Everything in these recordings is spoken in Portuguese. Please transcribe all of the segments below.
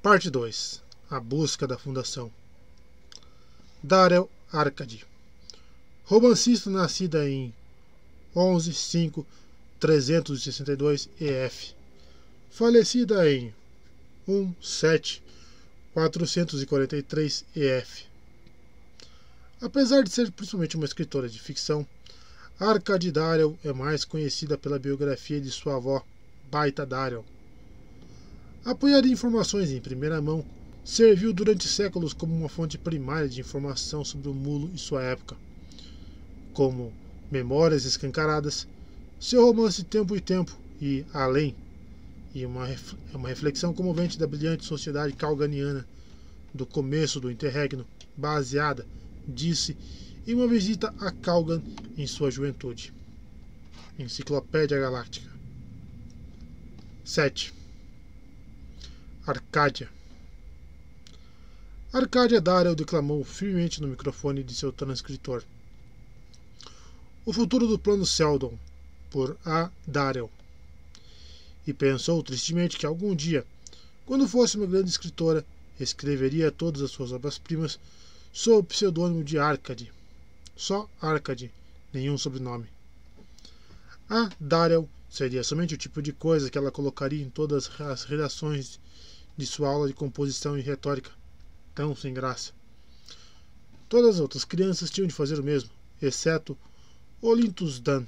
Parte 2. A busca da fundação. Darrell Arcady, romancista nascida em 11-5-362 EF, falecida em 1-7-443 EF. Apesar de ser principalmente uma escritora de ficção, Arcady Darrell é mais conhecida pela biografia de sua avó, Baita Darrell. Apoiada em informações em primeira mão, serviu durante séculos como uma fonte primária de informação sobre o mulo e sua época. Como Memórias Escancaradas, seu romance Tempo e Tempo e Além, e uma reflexão comovente da brilhante sociedade calganiana do começo do interregno, baseada, disse, em uma visita a Calgan em sua juventude. Enciclopédia Galáctica. 7. Arcádia. Arcádia Darrell declamou firmemente no microfone de seu transcritor. O futuro do plano Seldon, por A. Darrell. E pensou tristemente que algum dia, quando fosse uma grande escritora, escreveria todas as suas obras-primas sob o pseudônimo de Arcady. Só Arcady, nenhum sobrenome. A. Darrell seria somente o tipo de coisa que ela colocaria em todas as redações de sua aula de composição e retórica, tão sem graça. Todas as outras crianças tinham de fazer o mesmo, exceto Olintus Dan,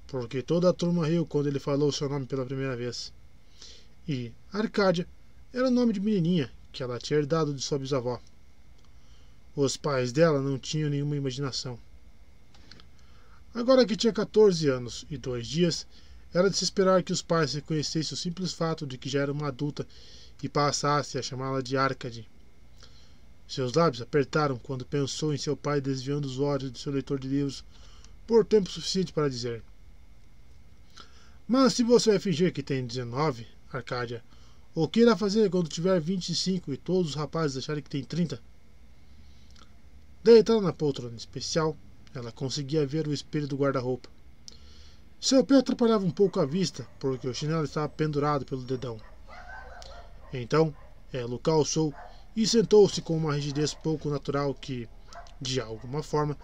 porque toda a turma riu quando ele falou seu nome pela primeira vez. E Arcádia era o nome de menininha que ela tinha herdado de sua bisavó. Os pais dela não tinham nenhuma imaginação. Agora que tinha 14 anos e 2 dias, era de se esperar que os pais reconhecessem o simples fato de que já era uma adulta e passasse a chamá-la de Arcady. Seus lábios apertaram quando pensou em seu pai desviando os olhos de seu leitor de livros por tempo suficiente para dizer: Mas se você vai fingir que tem 19, Arcádia, o que irá fazer quando tiver 25 e todos os rapazes acharem que tem 30? Deitada na poltrona especial, ela conseguia ver o espelho do guarda-roupa. Seu pé atrapalhava um pouco a vista, porque o chinelo estava pendurado pelo dedão. Então, ela o calçou e sentou-se com uma rigidez pouco natural que, de alguma forma,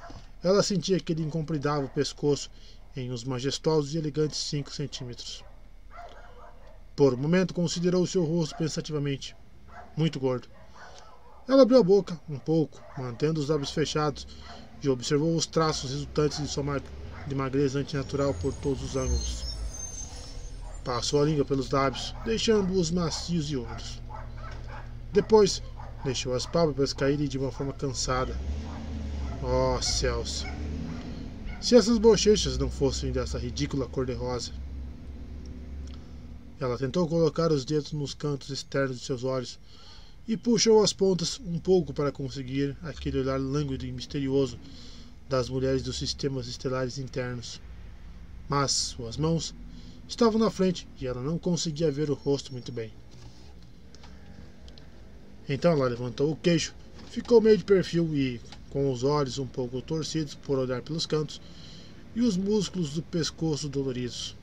ela sentia que lhe incompridava o pescoço em uns majestosos e elegantes 5 centímetros. Por um momento considerou seu rosto pensativamente. Muito gordo. Ela abriu a boca um pouco, mantendo os lábios fechados, e observou os traços resultantes de sua magreza antinatural por todos os ângulos. Passou a língua pelos lábios, deixando-os macios e úmidos. Depois, deixou as pálpebras caírem de uma forma cansada. Oh, céus! Se essas bochechas não fossem dessa ridícula cor-de-rosa! Ela tentou colocar os dedos nos cantos externos de seus olhos e puxou as pontas um pouco para conseguir aquele olhar lânguido e misterioso das mulheres dos sistemas estelares internos. Mas suas mãos estavam na frente e ela não conseguia ver o rosto muito bem. Então ela levantou o queixo, ficou meio de perfil e, com os olhos um pouco torcidos por olhar pelos cantos e os músculos do pescoço doloridos,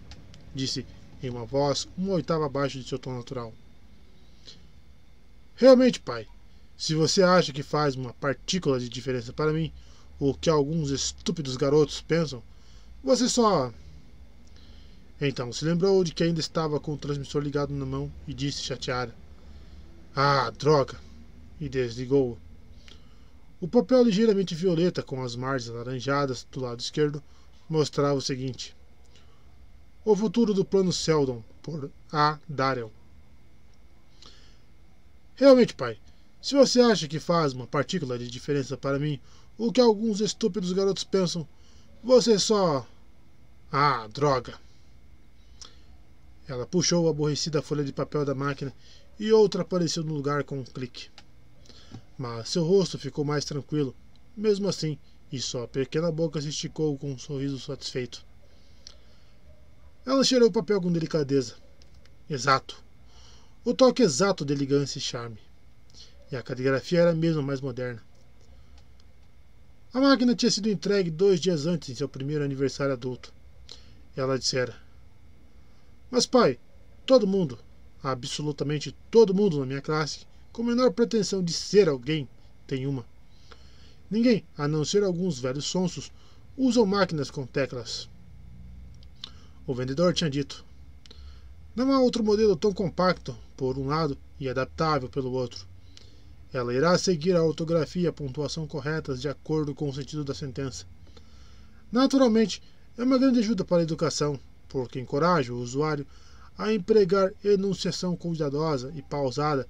disse em uma voz uma oitava abaixo de seu tom natural: Realmente, pai, se você acha que faz uma partícula de diferença para mim, o que alguns estúpidos garotos pensam, você só... Então se lembrou de que ainda estava com o transmissor ligado na mão e disse chateada: Ah, droga! E desligou-o. O papel ligeiramente violeta com as margens alaranjadas do lado esquerdo mostrava o seguinte: O futuro do plano Seldon, por A. Darrell. Realmente, pai, se você acha que faz uma partícula de diferença para mim, o que alguns estúpidos garotos pensam, você só... Ah, droga! Ela puxou a aborrecida folha de papel da máquina e outra apareceu no lugar com um clique. Mas seu rosto ficou mais tranquilo, mesmo assim, e sua pequena boca se esticou com um sorriso satisfeito. Ela cheirou o papel com delicadeza. Exato. O toque exato de elegância e charme. E a caligrafia era mesmo mais moderna. A máquina tinha sido entregue 2 dias antes, em seu primeiro aniversário adulto. Ela dissera: Mas pai, todo mundo, Absolutamente todo mundo na minha classe, com a menor pretensão de ser alguém, tem uma. Ninguém, a não ser alguns velhos sonsos, usam máquinas com teclas. O vendedor tinha dito. Não há outro modelo tão compacto, por um lado, e adaptável pelo outro. Ela irá seguir a ortografia e a pontuação corretas de acordo com o sentido da sentença. Naturalmente, é uma grande ajuda para a educação, porque encoraja o usuário a empregar enunciação cuidadosa e pausada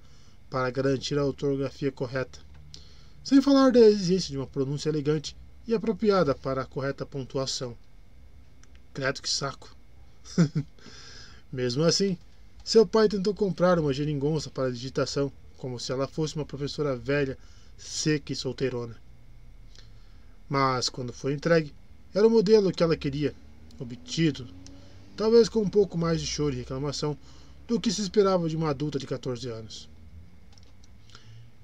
para garantir a ortografia correta, sem falar da exigência de uma pronúncia elegante e apropriada para a correta pontuação. Credo que saco! Mesmo assim, seu pai tentou comprar uma geringonça para a digitação, como se ela fosse uma professora velha, seca e solteirona. Mas, quando foi entregue, era o modelo que ela queria, obtido, talvez com um pouco mais de choro e reclamação do que se esperava de uma adulta de 14 anos.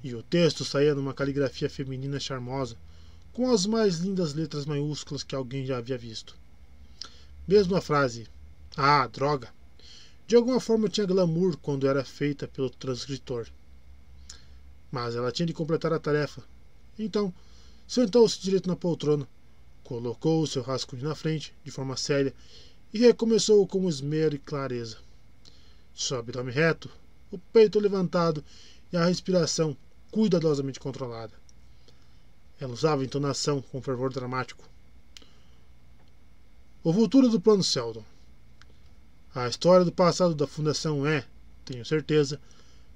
E o texto saía numa caligrafia feminina charmosa, com as mais lindas letras maiúsculas que alguém já havia visto. Mesmo a frase, "Ah, droga", de alguma forma tinha glamour quando era feita pelo transcritor. Mas ela tinha de completar a tarefa. Então, sentou-se direito na poltrona, colocou o seu rascunho na frente, de forma séria, e recomeçou com esmero e clareza. Seu abdômen reto, o peito levantado e a respiração cuidadosamente controlada. Ela usava entonação com fervor dramático. O futuro do Plano Sheldon. A história do passado da Fundação é, tenho certeza,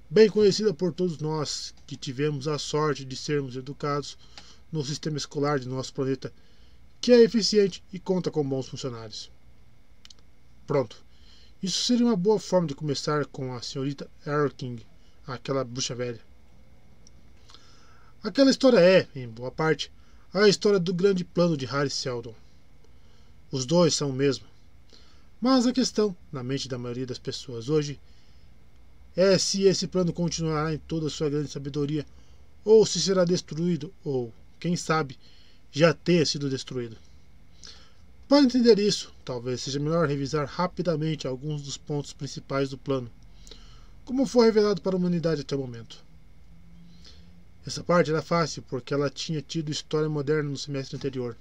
bem conhecida por todos nós que tivemos a sorte de sermos educados no sistema escolar de nosso planeta, que é eficiente e conta com bons funcionários. Pronto. Isso seria uma boa forma de começar com a senhorita Erking, aquela bruxa velha. Aquela história é, em boa parte, a história do grande plano de Harry Seldon. Os dois são o mesmo. Mas a questão, na mente da maioria das pessoas hoje, é se esse plano continuará em toda a sua grande sabedoria, ou se será destruído, ou, quem sabe, já tenha sido destruído. Para entender isso, talvez seja melhor revisar rapidamente alguns dos pontos principais do plano, como foi revelado para a humanidade até o momento. Essa parte era fácil, porque ela tinha tido história moderna no semestre anterior.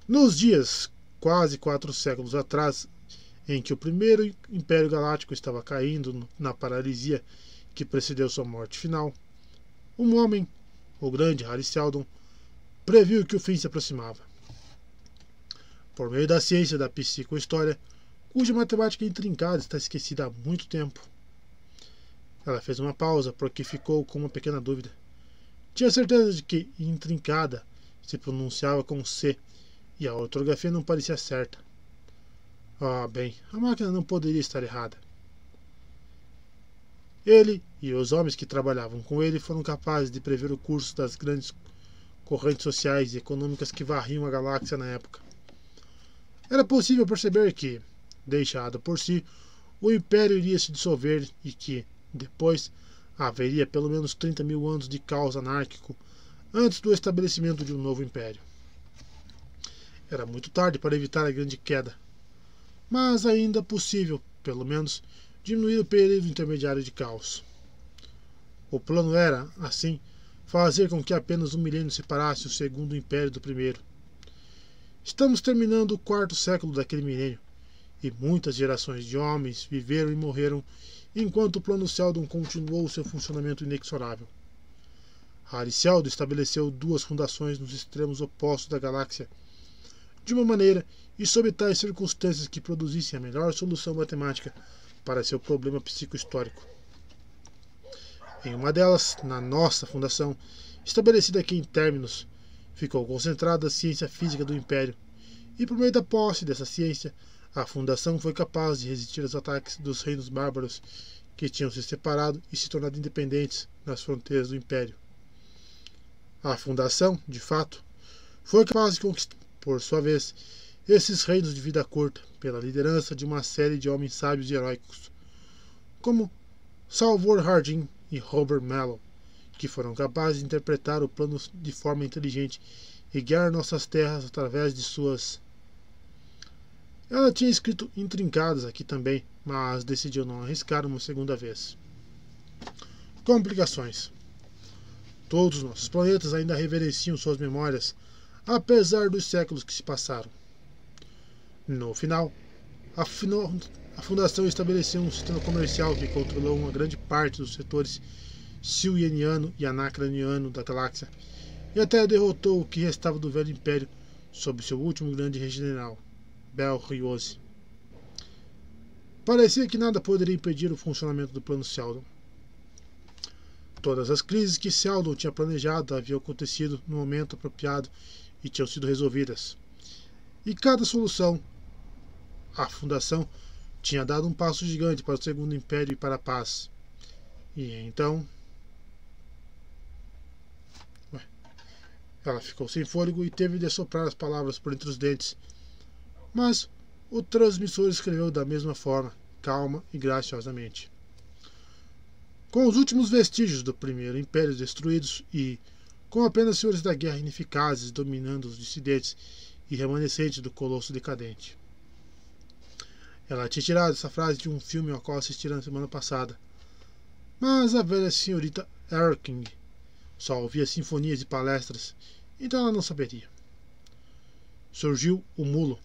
Nos dias, quase 4 séculos atrás, em que o primeiro Império Galáctico estava caindo na paralisia que precedeu sua morte final, um homem, o grande Harry Seldon, previu que o fim se aproximava. Por meio da ciência da psicohistória, cuja matemática intrincada está esquecida há muito tempo. Ela fez uma pausa porque ficou com uma pequena dúvida. Tinha certeza de que intrincada se pronunciava com C e a ortografia não parecia certa. Bem, a máquina não poderia estar errada. Ele e os homens que trabalhavam com ele foram capazes de prever o curso das grandes correntes sociais e econômicas que varriam a galáxia na época. Era possível perceber que, deixado por si, o Império iria se dissolver e que, depois, haveria pelo menos 30 mil anos de caos anárquico antes do estabelecimento de um novo Império. Era muito tarde para evitar a grande queda, mas ainda possível, pelo menos, diminuir o período intermediário de caos. O plano era, assim, fazer com que apenas um milênio separasse o segundo império do primeiro. Estamos terminando o 4º século daquele milênio, e muitas gerações de homens viveram e morreram enquanto o plano Sheldon continuou seu funcionamento inexorável. Harry Seldon estabeleceu 2 fundações nos extremos opostos da galáxia, de uma maneira e sob tais circunstâncias que produzissem a melhor solução matemática para seu problema psicohistórico. Em uma delas, na nossa fundação, estabelecida aqui em términos, ficou concentrada a ciência física do Império, e por meio da posse dessa ciência, a fundação foi capaz de resistir aos ataques dos reinos bárbaros que tinham se separado e se tornado independentes nas fronteiras do Império. A fundação, de fato, foi capaz de conquistar, por sua vez, esses reinos de vida curta, pela liderança de uma série de homens sábios e heróicos, como Salvor Hardin e Robert Mallow, que foram capazes de interpretar o plano de forma inteligente e guiar nossas terras através de suas... Ela tinha escrito intrincadas aqui também, mas decidiu não arriscar uma segunda vez. Complicações. Todos os nossos planetas ainda reverenciam suas memórias, apesar dos séculos que se passaram. No final, a Fundação estabeleceu um sistema comercial que controlou uma grande parte dos setores siluriano e anacraniano da galáxia, e até derrotou o que restava do Velho Império sob seu último grande general, Bel-Riose. Parecia que nada poderia impedir o funcionamento do plano Seldon. Todas as crises que Seldon tinha planejado haviam acontecido no momento apropriado e tinham sido resolvidas. E cada solução, a Fundação tinha dado um passo gigante para o Segundo Império e para a paz. E então... Ela ficou sem fôlego e teve de assoprar as palavras por entre os dentes. Mas o transmissor escreveu da mesma forma, calma e graciosamente. Com os últimos vestígios do Primeiro Império destruídos e com apenas senhores da guerra ineficazes dominando os dissidentes e remanescentes do colosso decadente. Ela tinha tirado essa frase de um filme ao qual assistira na semana passada. Mas a velha senhorita Erking só ouvia sinfonias e palestras, então ela não saberia. Surgiu o mulo.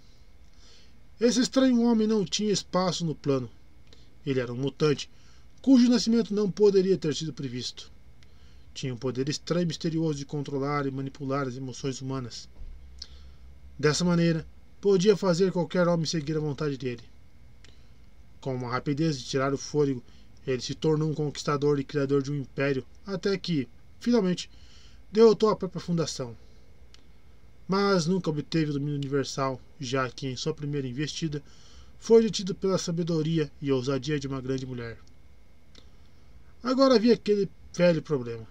Esse estranho homem não tinha espaço no plano. Ele era um mutante, cujo nascimento não poderia ter sido previsto. Tinha um poder estranho e misterioso de controlar e manipular as emoções humanas. Dessa maneira, podia fazer qualquer homem seguir a vontade dele. Com uma rapidez de tirar o fôlego, ele se tornou um conquistador e criador de um império, até que, finalmente, derrotou a própria Fundação. Mas nunca obteve o domínio universal, já que em sua primeira investida foi detido pela sabedoria e ousadia de uma grande mulher. Agora havia aquele velho problema.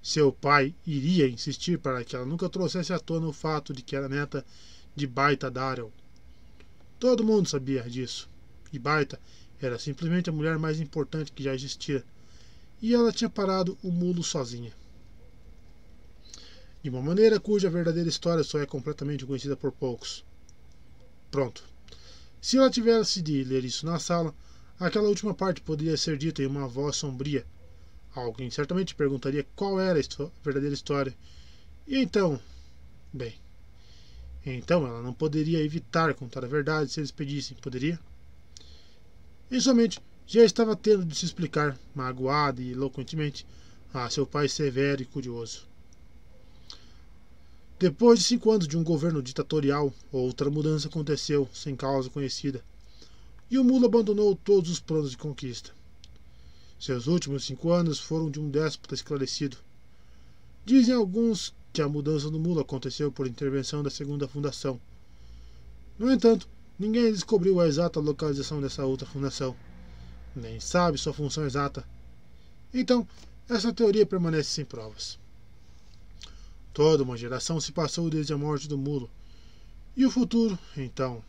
Seu pai iria insistir para que ela nunca trouxesse à tona o fato de que era neta de Baita Darrell. Todo mundo sabia disso, e Baita era simplesmente a mulher mais importante que já existira, e ela tinha parado o mulo sozinha. De uma maneira cuja verdadeira história só é completamente conhecida por poucos. Pronto. Se ela tivesse de ler isso na sala, aquela última parte poderia ser dita em uma voz sombria. Alguém certamente perguntaria qual era a verdadeira história. E então... Bem... Então ela não poderia evitar contar a verdade se eles pedissem, poderia? E somente já estava tendo de se explicar, magoada e eloquentemente, a seu pai severo e curioso. Depois de 5 anos de um governo ditatorial, outra mudança aconteceu, sem causa conhecida, e o mulo abandonou todos os planos de conquista. Seus últimos 5 anos foram de um déspota esclarecido. Dizem alguns que a mudança do mulo aconteceu por intervenção da Segunda Fundação. No entanto, ninguém descobriu a exata localização dessa outra fundação, nem sabe sua função exata. Então, essa teoria permanece sem provas. Toda uma geração se passou desde a morte do mulo. E o futuro, então?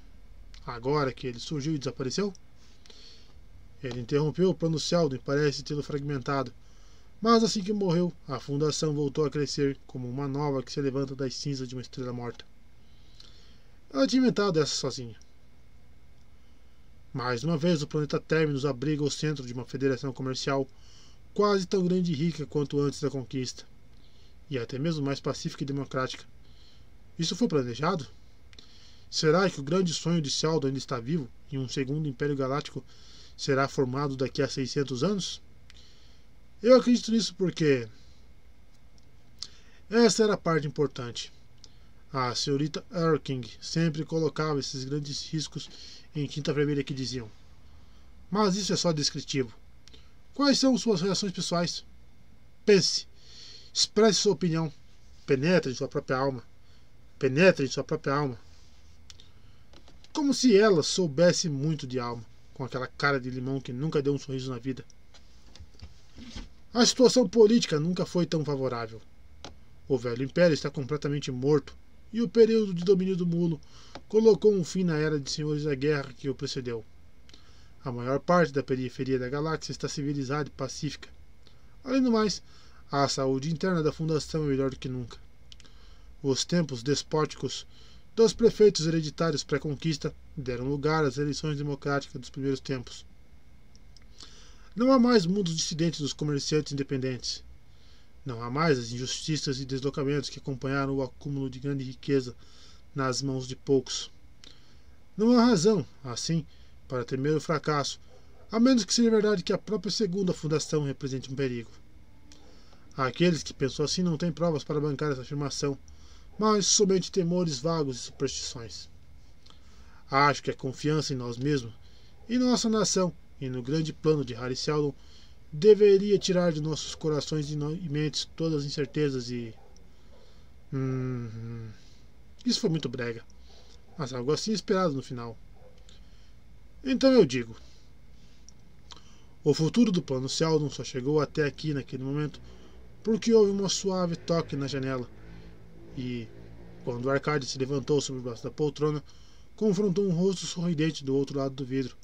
Agora que ele surgiu e desapareceu? Ele interrompeu o plano Seldon e parece tê-lo fragmentado. Mas assim que morreu, a Fundação voltou a crescer como uma nova que se levanta das cinzas de uma estrela morta. Ela tinha inventado essa sozinha. Mais uma vez, o planeta Terminus abriga o centro de uma federação comercial quase tão grande e rica quanto antes da conquista. E até mesmo mais pacífica e democrática. Isso foi planejado? Será que o grande sonho de Seldon ainda está vivo e um segundo Império Galáctico será formado daqui a 600 anos? Eu acredito nisso porque essa era a parte importante. A senhorita Erking sempre colocava esses grandes riscos em tinta vermelha que diziam: mas isso é só descritivo. Quais são suas reações pessoais? Pense. Expresse sua opinião. Penetre em sua própria alma. Penetre em sua própria alma. Como se ela soubesse muito de alma, com aquela cara de limão que nunca deu um sorriso na vida. A situação política nunca foi tão favorável. O Velho Império está completamente morto, e o período de domínio do mulo colocou um fim na era de senhores da guerra que o precedeu. A maior parte da periferia da galáxia está civilizada e pacífica. Além do mais, a saúde interna da Fundação é melhor do que nunca. Os tempos despóticos dos prefeitos hereditários pré-conquista deram lugar às eleições democráticas dos primeiros tempos. Não há mais mundos dissidentes dos comerciantes independentes. Não há mais as injustiças e deslocamentos que acompanharam o acúmulo de grande riqueza nas mãos de poucos. Não há razão, assim, para temer o fracasso, a menos que seja verdade que a própria segunda fundação represente um perigo. Aqueles que pensam assim não têm provas para bancar essa afirmação, mas somente temores vagos e superstições. Acho que a confiança em nós mesmos, em nossa nação e no grande plano de Harry Seldon deveria tirar de nossos corações e mentes todas as incertezas e... Isso foi muito brega, mas algo assim esperado no final. Então eu digo, o futuro do plano Seldon só chegou até aqui naquele momento porque houve um suave toque na janela e, quando Arcade se levantou sobre o braço da poltrona, confrontou um rosto sorridente do outro lado do vidro.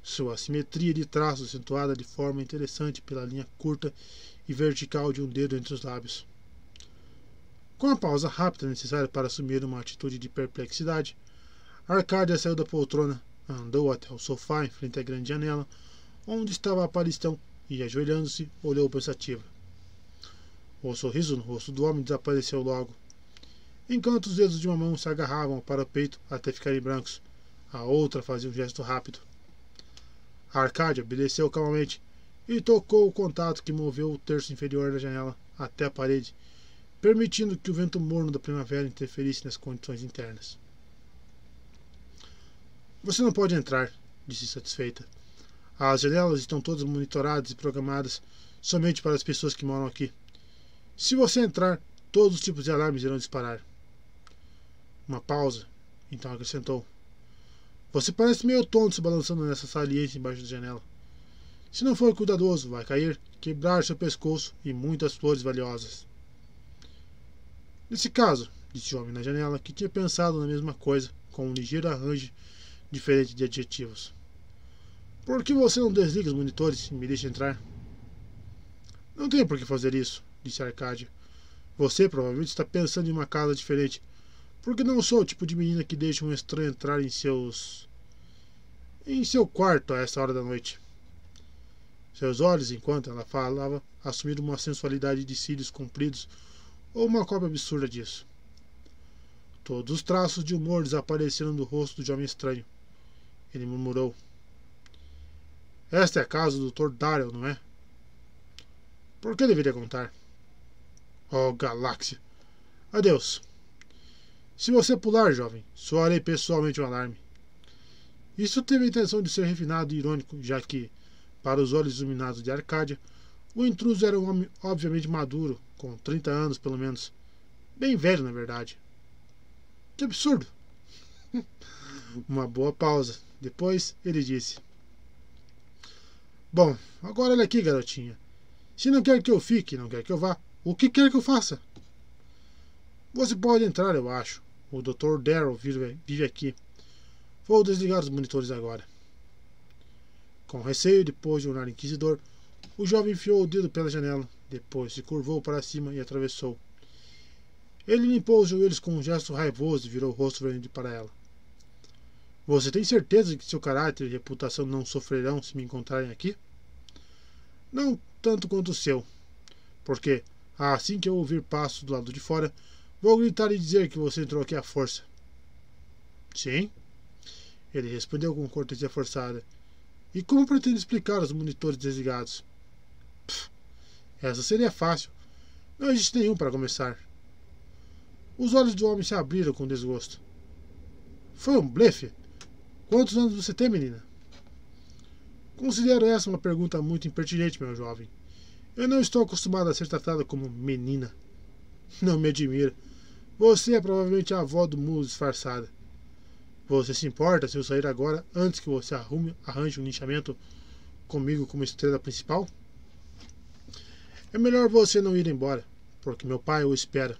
Sua assimetria de traços acentuada de forma interessante pela linha curta e vertical de um dedo entre os lábios. Com a pausa rápida necessária para assumir uma atitude de perplexidade, Arcádia saiu da poltrona, andou até o sofá em frente à grande janela, onde estava a Palistão, e, ajoelhando-se, olhou pensativa. O sorriso no rosto do homem desapareceu logo. Enquanto os dedos de uma mão se agarravam para o peito até ficarem brancos, a outra fazia um gesto rápido. Arcádia obedeceu calmamente e tocou o contato que moveu o terço inferior da janela até a parede, permitindo que o vento morno da primavera interferisse nas condições internas. Você não pode entrar, disse satisfeita. As janelas estão todas monitoradas e programadas somente para as pessoas que moram aqui. Se você entrar, todos os tipos de alarmes irão disparar. Uma pausa, então acrescentou. Você parece meio tonto se balançando nessa saliência embaixo da janela. Se não for cuidadoso, vai cair, quebrar seu pescoço e muitas flores valiosas. Nesse caso, disse o homem na janela, que tinha pensado na mesma coisa, com um ligeiro arranjo diferente de adjetivos. Por que você não desliga os monitores e me deixa entrar? Não tenho por que fazer isso, disse Arcádia. Você provavelmente está pensando em uma casa diferente, porque não sou o tipo de menina que deixa um estranho entrar em seu quarto a essa hora da noite. Seus olhos, enquanto ela falava, assumiram uma sensualidade de cílios compridos ou uma cópia absurda disso. Todos os traços de humor desapareceram do rosto do jovem estranho. Ele murmurou. Esta é a casa do Dr. Darrell, não é? Por que deveria contar? Oh, galáxia! Adeus! Se você pular, jovem, soarei pessoalmente o alarme. Isso teve a intenção de ser refinado e irônico, já que, para os olhos iluminados de Arcádia, o intruso era um homem obviamente maduro, com 30 anos pelo menos. Bem velho, na verdade. Que absurdo! Uma boa pausa. Depois ele disse. Bom, agora olha aqui, garotinha. Se não quer que eu fique, não quer que eu vá, o que quer que eu faça? Você pode entrar, eu acho. O Dr. Darrell vive aqui. Vou desligar os monitores agora. Com receio, depois de um olhar inquisidor, o jovem enfiou o dedo pela janela, depois se curvou para cima e atravessou. Ele limpou os joelhos com um gesto raivoso e virou o rosto vermelho para ela. Você tem certeza de que seu caráter e reputação não sofrerão se me encontrarem aqui? Não tanto quanto o seu, porque, assim que eu ouvir passos do lado de fora, vou gritar e dizer que você entrou aqui à força. Sim? Ele respondeu com cortesia forçada. E como pretende explicar os monitores desligados? Essa seria fácil. Não existe nenhum para começar. Os olhos do homem se abriram com desgosto. Foi um blefe? Quantos anos você tem, menina? Considero essa uma pergunta muito impertinente, meu jovem. Eu não estou acostumado a ser tratada como menina. Não me admira. Você é provavelmente a avó do mulo disfarçada. Você se importa se eu sair agora antes que você arranje um linchamento comigo como estrela principal? É melhor você não ir embora, porque meu pai o espera.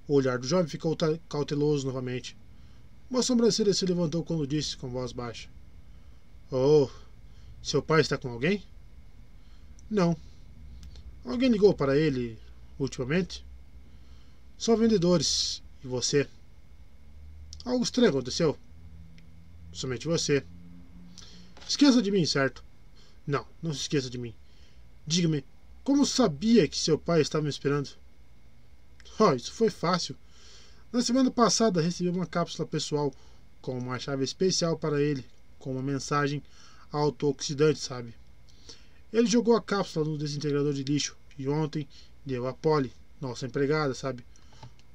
O olhar do jovem ficou cauteloso novamente. Uma sobrancelha se levantou quando disse com voz baixa. Oh, seu pai está com alguém? Não. Alguém ligou para ele ultimamente? Só vendedores. E você? Algo estranho aconteceu. Somente você. Esqueça de mim, certo? Não, não se esqueça de mim. Diga-me, como sabia que seu pai estava me esperando? Oh, isso foi fácil. Na semana passada recebi uma cápsula pessoal com uma chave especial para ele, com uma mensagem auto-oxidante, sabe? Ele jogou a cápsula no desintegrador de lixo e ontem deu a Polly, nossa empregada, sabe?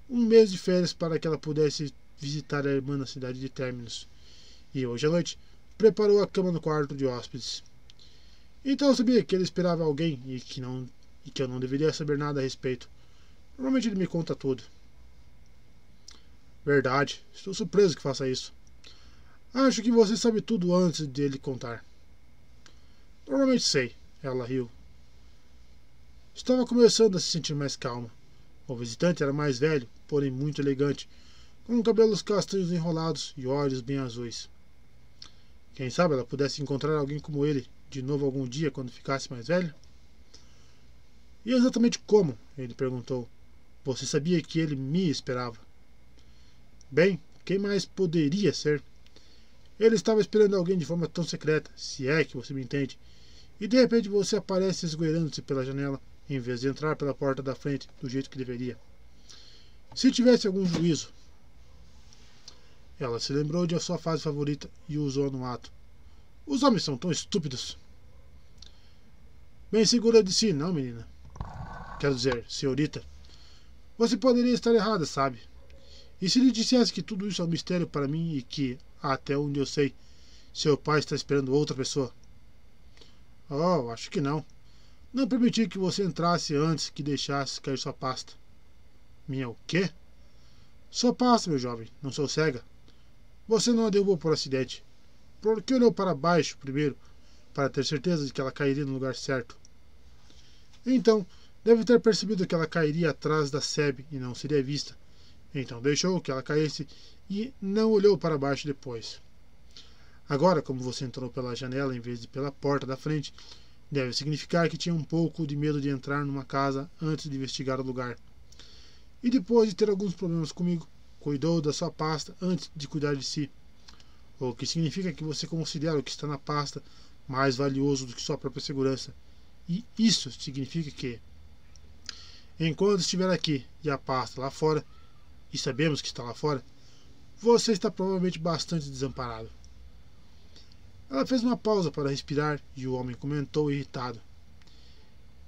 Um mês de férias para que ela pudesse visitar a irmã na cidade de Terminus. E hoje à noite preparou a cama no quarto de hóspedes. Então eu sabia que ele esperava alguém e que eu não deveria saber nada a respeito. Normalmente ele me conta tudo. Verdade, estou surpreso que faça isso. Acho que você sabe tudo antes dele contar. Normalmente sei, ela riu. Estava começando a se sentir mais calma. O visitante era mais velho, porém muito elegante, com cabelos castanhos enrolados e olhos bem azuis. Quem sabe ela pudesse encontrar alguém como ele de novo algum dia quando ficasse mais velho? E exatamente como? Ele perguntou. Você sabia que ele me esperava? Bem, quem mais poderia ser? Ele estava esperando alguém de forma tão secreta, se é que você me entende, e de repente você aparece esgueirando-se pela janela, em vez de entrar pela porta da frente do jeito que deveria. Se tivesse algum juízo. Ela se lembrou de sua fase favorita e o usou no ato. Os homens são tão estúpidos. Bem segura de si, não, menina? Quero dizer, senhorita. Você poderia estar errada, sabe? E se lhe dissesse que tudo isso é um mistério para mim e que, até onde eu sei, seu pai está esperando outra pessoa? Oh, acho que não. Não permiti que você entrasse antes que deixasse cair sua pasta. Minha o quê? Sua pasta, meu jovem. Não sou cega. Você não a derrubou por acidente. Por que olhou para baixo primeiro, para ter certeza de que ela cairia no lugar certo? Então, deve ter percebido que ela cairia atrás da Seb e não seria vista. Então deixou que ela caísse e não olhou para baixo depois. Agora, como você entrou pela janela em vez de pela porta da frente, deve significar que tinha um pouco de medo de entrar numa casa antes de investigar o lugar. E depois de ter alguns problemas comigo, cuidou da sua pasta antes de cuidar de si. O que significa que você considera o que está na pasta mais valioso do que sua própria segurança. E isso significa que, enquanto estiver aqui e a pasta lá fora, e sabemos que está lá fora, você está provavelmente bastante desamparado. Ela fez uma pausa para respirar e o homem comentou irritado.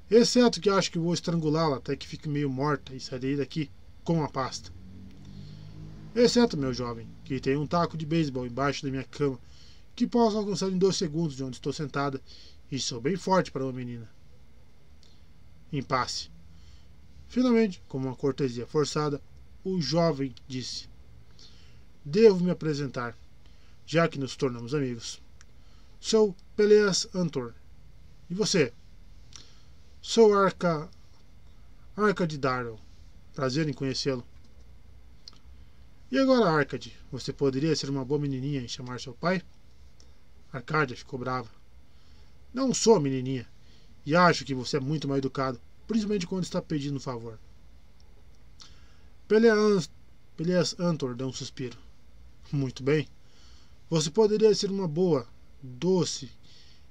Exceto que acho que vou estrangulá-la até que fique meio morta e sairei daqui com a pasta. Exceto, meu jovem, que tem um taco de beisebol embaixo da minha cama que posso alcançar em 2 segundos de onde estou sentada e sou bem forte para uma menina. Impasse. Finalmente, com uma cortesia forçada, o jovem disse: Devo me apresentar, já que nos tornamos amigos. Sou Peleas Antor. E você? Sou Arca de Darrell. Prazer em conhecê-lo. E agora, Arcade, você poderia ser uma boa menininha e chamar seu pai? Arcádia ficou brava. Não sou menininha, e acho que você é muito mal educado, principalmente quando está pedindo um favor. Peleas Antor deu um suspiro. Muito bem. Você poderia ser uma boa, doce,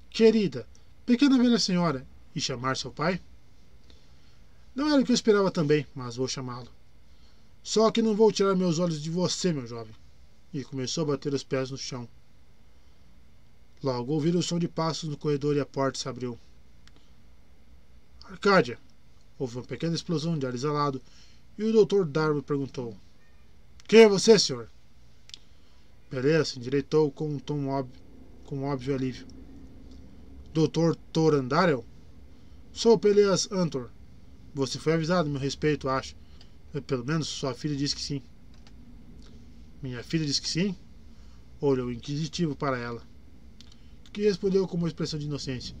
querida, pequena velha senhora e chamar seu pai? Não era o que eu esperava também, mas vou chamá-lo. Só que não vou tirar meus olhos de você, meu jovem. E começou a bater os pés no chão. Logo ouviram o som de passos no corredor e a porta se abriu. Arcádia! Houve uma pequena explosão de ar exalado e o Dr. Darwin perguntou: Quem é você, senhor? Beleza, endireitou com um tom óbvio alívio. Dr. Torandarel? Sou Peleas Antor. Você foi avisado a meu respeito, acho. Pelo menos sua filha disse que sim. Minha filha disse que sim? Olhou inquisitivo para ela, que respondeu com uma expressão de inocência.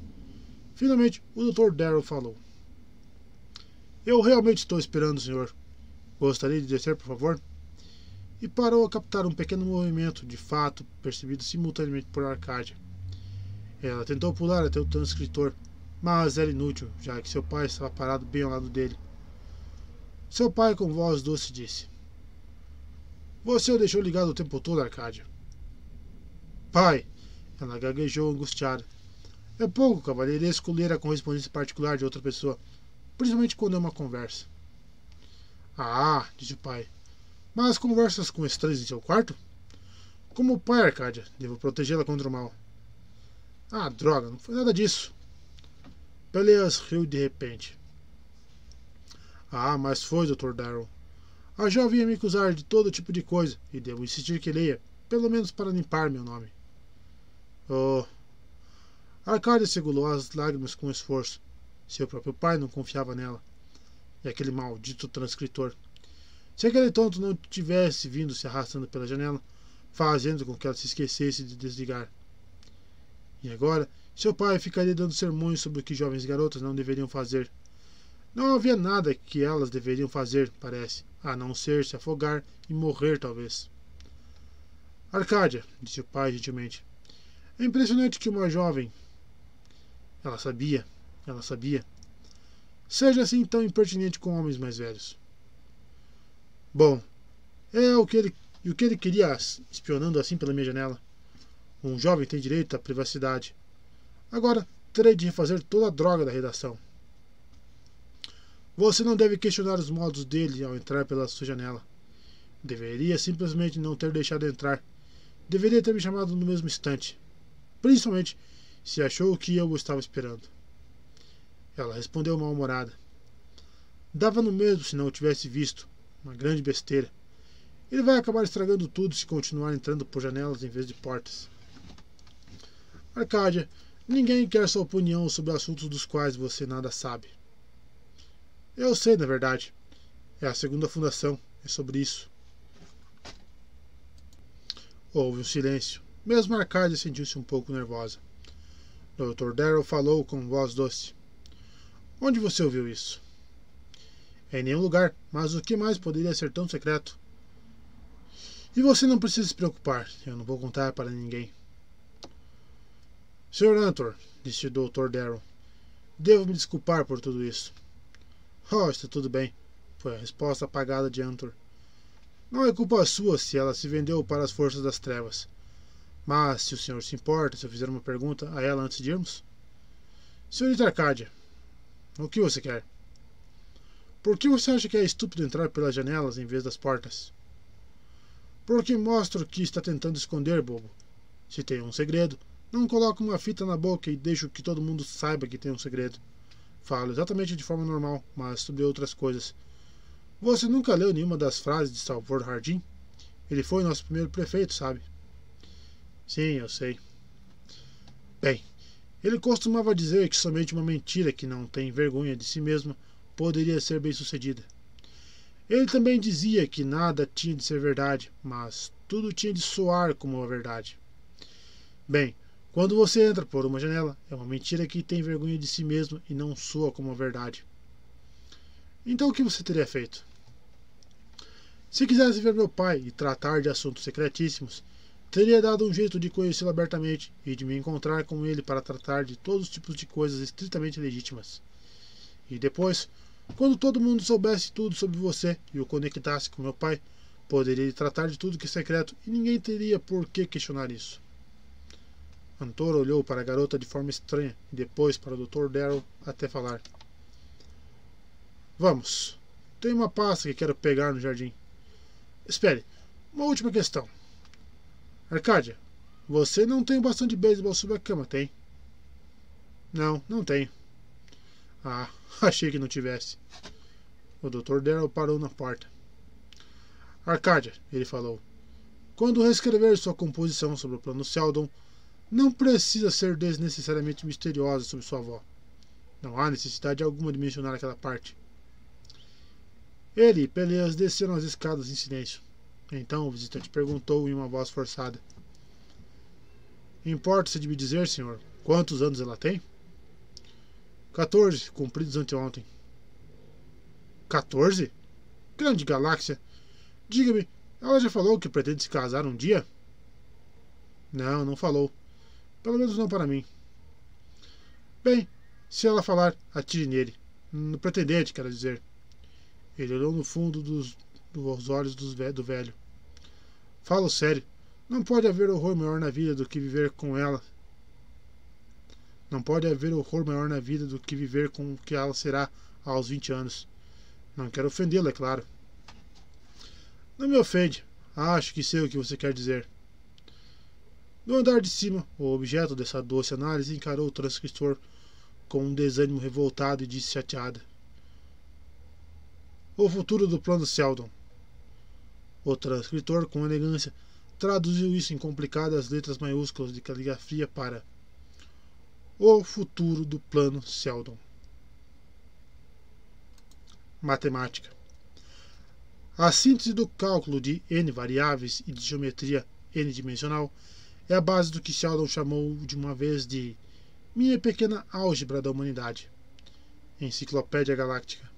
Finalmente, o Dr. Darrell falou: Eu realmente estou esperando o senhor. Gostaria de descer, por favor? E parou a captar um pequeno movimento, de fato, percebido simultaneamente por Arcádia. Ela tentou pular até o transcritor, mas era inútil, já que seu pai estava parado bem ao lado dele. Seu pai, com voz doce, disse: Você o deixou ligado o tempo todo, Arcádia. Pai, ela gaguejou angustiada. É pouco cavalheiresco ler a correspondência particular de outra pessoa, principalmente quando é uma conversa. Ah, disse o pai. Mas conversas com estranhos em seu quarto? Como pai, Arcádia, devo protegê-la contra o mal. Ah, droga, não foi nada disso. Peleas riu de repente. Ah, mas foi, Dr. Darrow. A jovem ia me acusar de todo tipo de coisa, e devo insistir que leia, pelo menos para limpar meu nome. Oh. Arcádia segurou as lágrimas com esforço. Seu próprio pai não confiava nela. E aquele maldito transcritor. Se aquele tonto não tivesse vindo se arrastando pela janela, fazendo com que ela se esquecesse de desligar. E agora, seu pai ficaria dando sermões sobre o que jovens garotas não deveriam fazer. Não havia nada que elas deveriam fazer, parece, a não ser se afogar e morrer, talvez. Arcádia, disse o pai gentilmente. É impressionante que uma jovem... Ela sabia. Seja assim tão impertinente com homens mais velhos. Bom, é o que ele queria espionando assim pela minha janela. Um jovem tem direito à privacidade. Agora terei de refazer toda a droga da redação. Você não deve questionar os modos dele ao entrar pela sua janela. Deveria simplesmente não ter deixado entrar. Deveria ter me chamado no mesmo instante. Principalmente se achou que eu o estava esperando. Ela respondeu mal-humorada. Dava no mesmo se não o tivesse visto. Uma grande besteira. Ele vai acabar estragando tudo se continuar entrando por janelas em vez de portas. Arcádia, ninguém quer sua opinião sobre assuntos dos quais você nada sabe. Eu sei, na verdade. É a segunda fundação. É sobre isso. Houve um silêncio. Mesmo Arcádia sentiu-se um pouco nervosa. Dr. Darrow falou com voz doce. Onde você ouviu isso? Em nenhum lugar, mas o que mais poderia ser tão secreto? E você não precisa se preocupar. Eu não vou contar para ninguém. Sr. Antor, disse o Dr. Darrow, devo me desculpar por tudo isso. Oh, está tudo bem, foi a resposta apagada de Antor. Não é culpa sua se ela se vendeu para as forças das trevas. Mas, se o senhor se importa, se eu fizer uma pergunta a ela antes de irmos? Senhorita Arcádia, o que você quer? Por que você acha que é estúpido entrar pelas janelas em vez das portas? Porque mostra o que está tentando esconder, bobo. Se tem um segredo, não coloque uma fita na boca e deixe que todo mundo saiba que tem um segredo. Falo exatamente de forma normal, mas sobre outras coisas. Você nunca leu nenhuma das frases de Salvador Hardin? Ele foi nosso primeiro prefeito, sabe? Sim, eu sei. Bem, ele costumava dizer que somente uma mentira que não tem vergonha de si mesma poderia ser bem-sucedida. Ele também dizia que nada tinha de ser verdade, mas tudo tinha de soar como uma verdade. Bem, quando você entra por uma janela, é uma mentira que tem vergonha de si mesma e não soa como uma verdade. Então o que você teria feito? Se quisesse ver meu pai e tratar de assuntos secretíssimos, teria dado um jeito de conhecê-lo abertamente e de me encontrar com ele para tratar de todos os tipos de coisas estritamente legítimas. E depois, quando todo mundo soubesse tudo sobre você e o conectasse com meu pai, poderia tratar de tudo que é secreto e ninguém teria por que questionar isso. Antor olhou para a garota de forma estranha e depois para o Dr. Darrow até falar. Vamos. Tem uma pasta que quero pegar no jardim. Espere, uma última questão. Arcádia, você não tem um bastão de beisebol sob a cama, tem? Não, não tenho. Ah, achei que não tivesse. O Dr. Darrow parou na porta. Arcádia, ele falou, quando reescrever sua composição sobre o plano Seldon, não precisa ser desnecessariamente misteriosa sobre sua avó. Não há necessidade alguma de mencionar aquela parte. Ele e Peleas desceram as escadas em silêncio. Então o visitante perguntou em uma voz forçada. Importa-se de me dizer, senhor, quantos anos ela tem? 14, cumpridos anteontem. 14? Grande galáxia! Diga-me, ela já falou que pretende se casar um dia? Não, não falou. Pelo menos não para mim. Bem, se ela falar, atire nele. No pretendente, quero dizer. Ele olhou no fundo dos olhos do velho. Falo sério. Não pode haver horror maior na vida do que viver com ela. Não pode haver horror maior na vida do que viver com o que ela será aos 20 anos. Não quero ofendê-la, é claro. Não me ofende. Acho que sei o que você quer dizer. No andar de cima, o objeto dessa doce análise encarou o transcritor com um desânimo revoltado e disse chateada: O futuro do plano Sheldon. O transcritor, com elegância, traduziu isso em complicadas letras maiúsculas de caligrafia para o futuro do plano Sheldon. Matemática. A síntese do cálculo de n variáveis e de geometria n-dimensional é a base do que Sheldon chamou de uma vez de minha pequena álgebra da humanidade. Enciclopédia Galáctica.